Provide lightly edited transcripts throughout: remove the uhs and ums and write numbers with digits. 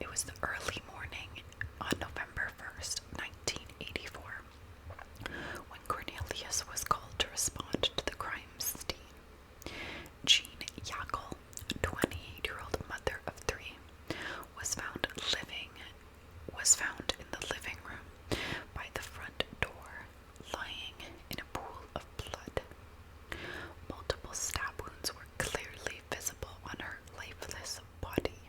It was the early morning on November 1st, 1984, when Cornelius was called to respond to the crime scene. Jean Yackle, 28-year-old mother of three, was found in the living room by the front door, lying in a pool of blood. Multiple stab wounds were clearly visible on her lifeless body.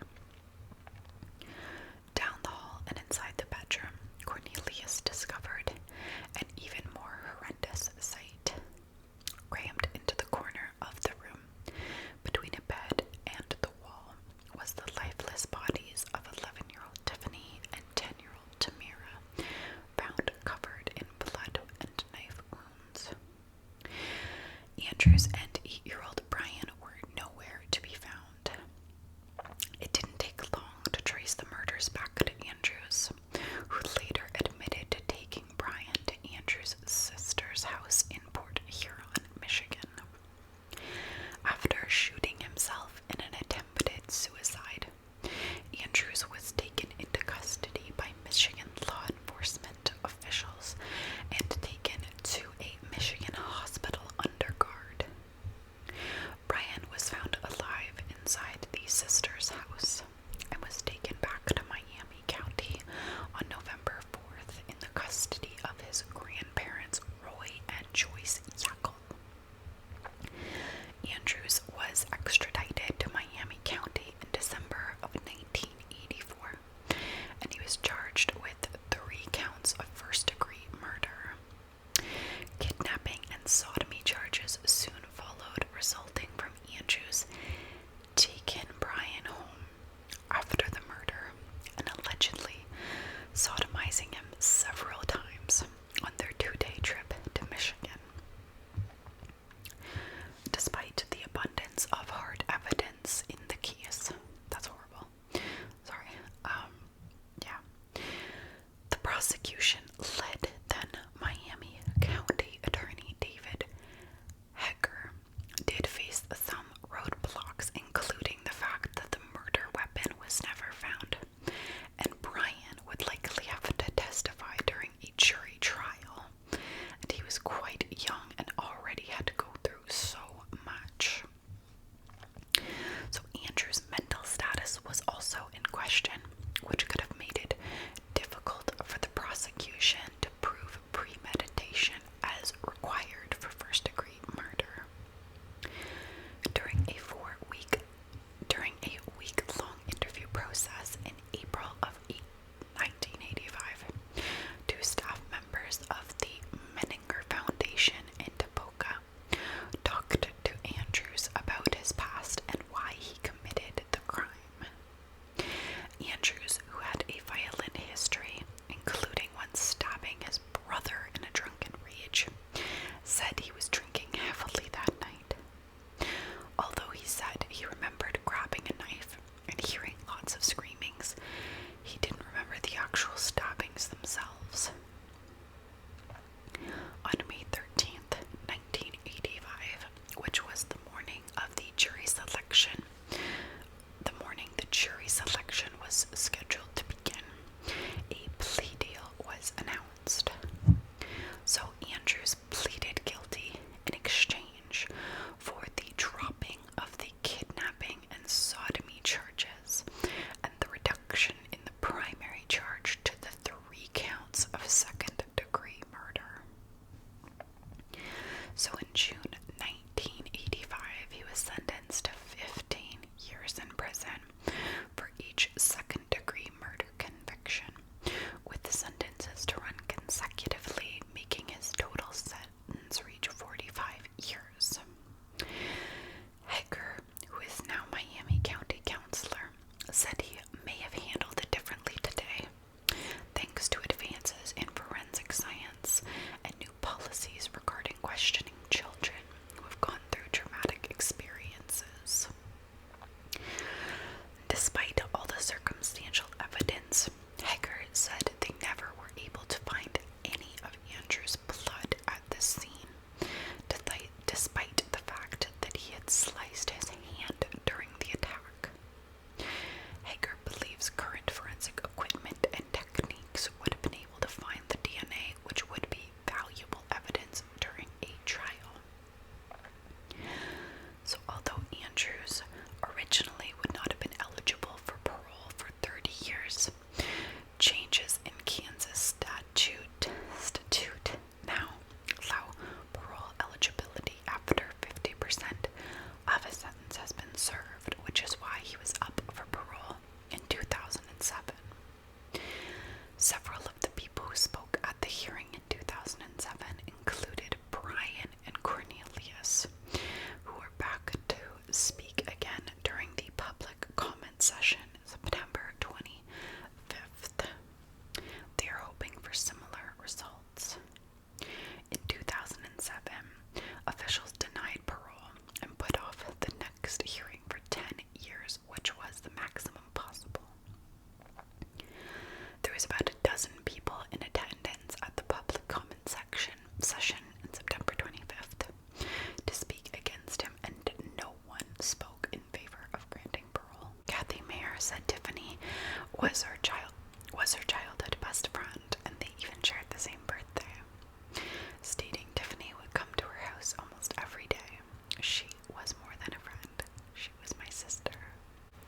was her childhood best friend, and they even shared the same birthday, stating Tiffany would come to her house almost every day. She was more than a friend. She was my sister.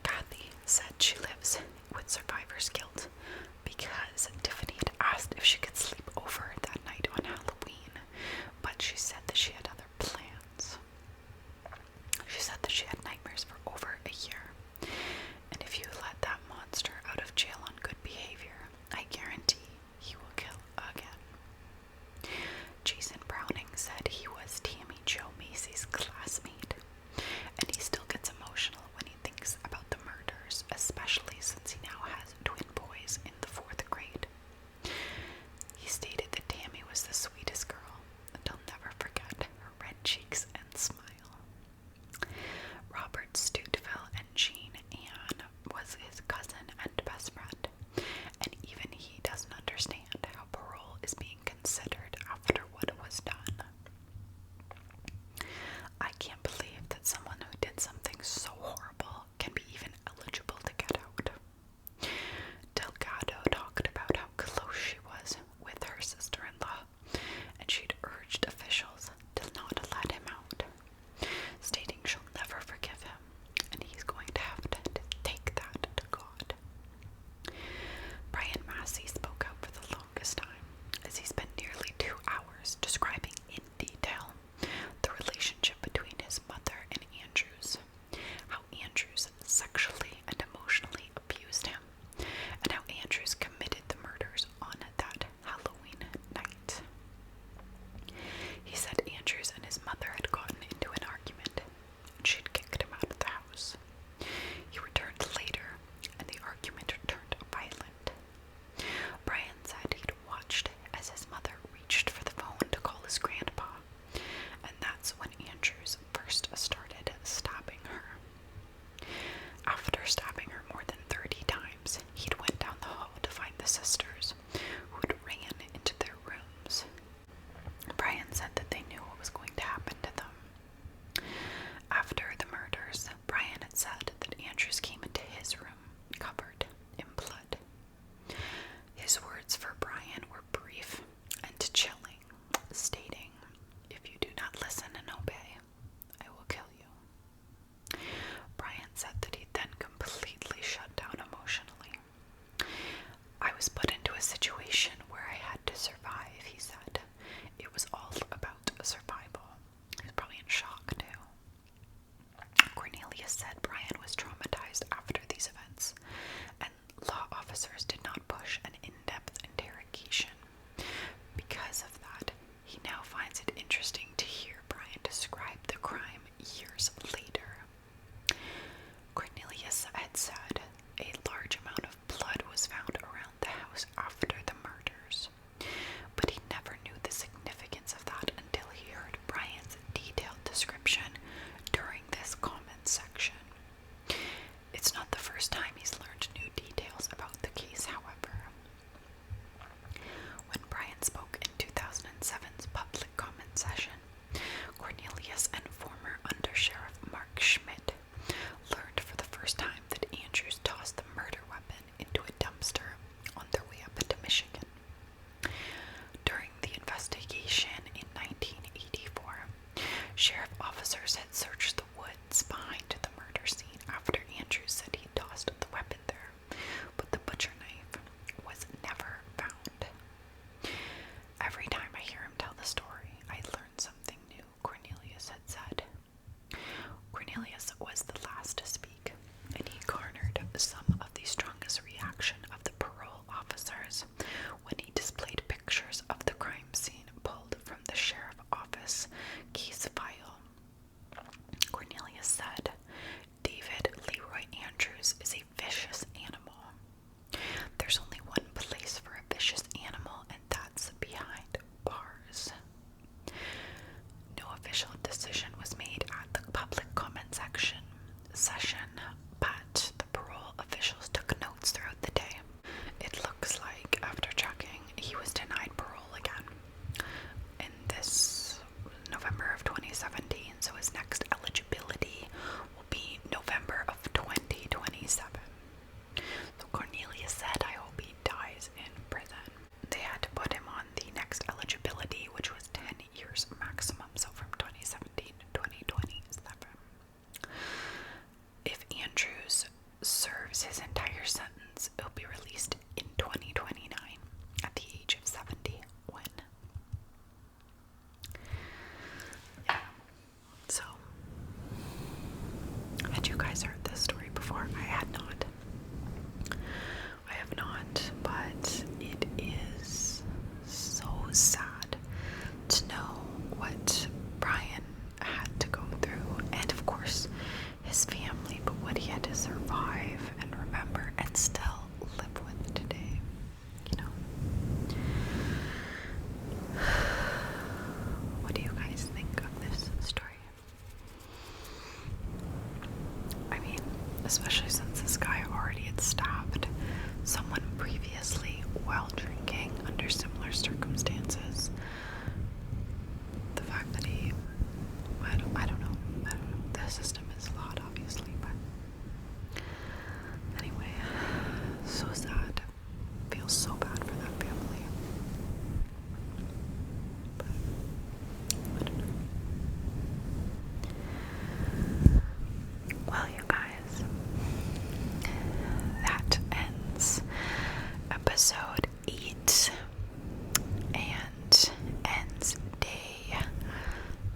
Kathy said she lives with survivor's guilt because Tiffany had asked if she could sleep over that night on Halloween, but she said that she had other plans. She said that she had nightmares for over a year, and if you let that monster out of jail on good behavior, I guarantee he will kill again. Jason Browning said he was Tammy Jo Massey's classmate, and he still gets emotional when he thinks about the murders, especially since he now has twin boys in the 4th grade. He stated that Tammy was the sweetest girl, and he'll never forget her red cheeks and smile. Robert Stuteville and Jean Ann was his cousin and best friend, and even he doesn't understand how parole is being considered after what was done. I can't believe that someone who did something so horrible can be even eligible to get out. Delgado talked about how close she was with her sister-in-law, and she'd urged officials to not let him out, stating she'll never forgive him, and he's going to have to take that to God. Brian Massey spoke out for the longest time, as he spent nearly 2 hours describing in detail the relationship between his mother and Andrews, how Andrews sexually and emotionally abused him, and how Andrews committed the murders on that Halloween night. He said Andrews and his mother had gotten into an argument, and she'd kicked him out of the house. He returned later, and the argument turned violent. Brian said he'd watched as his mother reached for the phone to call his grandpa, and that's when Andrews first started stabbing her. After stabbing her more than 30 times, he'd went down the hall to find the sisters, who'd ran into their rooms. Brian said that they knew what was going to happen to them. After the murders, Brian had said that Andrews came into his room covered in blood. His words for Brian were brief and chilling, stating, "If you do not listen and obey, I will kill you." Brian said that he then completely shut down emotionally. "I was put into especially since this guy already had stabbed someone previously while drinking under similar circumstances. The fact that he, I don't know. The system is flawed, obviously, but anyway, so sad. Feels so bad for that family. But I don't know. Well, you guys, that ends episode 8 and ends day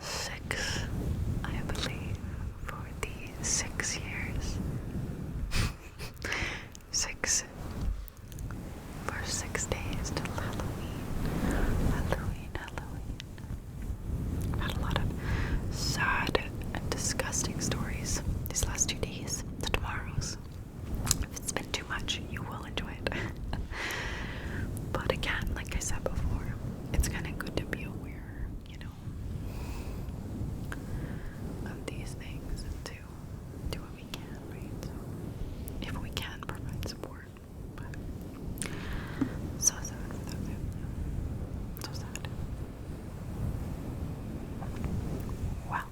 6, I believe, for the 6 years. 6 for 6 days till Halloween. I've had a lot of sad and disgusting stories these last 2 days. The tomorrows. If it's been too much, you will enjoy it. But again, like I said before, it's kind of good to be aware, of these things and to do what we can, right? So, if we can provide support. But so sad for that family. So sad. Well,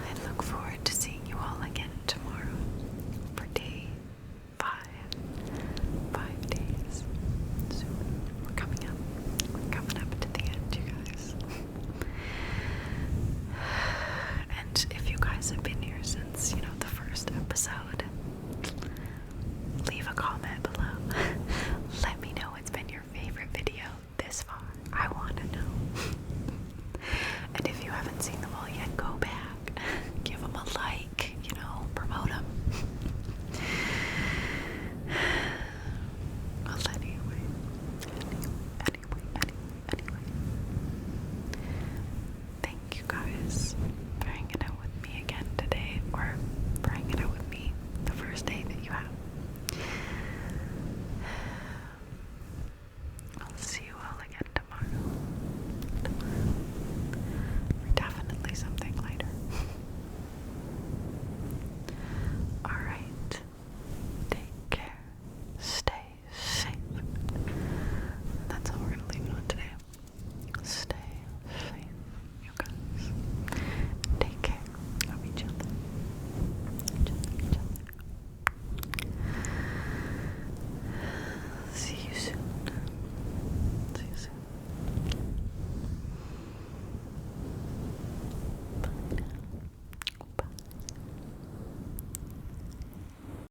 I look forward to seeing you all again tomorrow for day 5. 5 days. Soon. We're coming up. We're coming up to the end, you guys. And if you guys have been here since, the first episode, leave a comment below. Let me know what's been your favorite video this far. I want to know. And if you haven't seen them all yet, go back. Give them a like, promote them. Well, anyway. Thank you guys for hanging out with me again today, or for hanging out with me the first day that you have.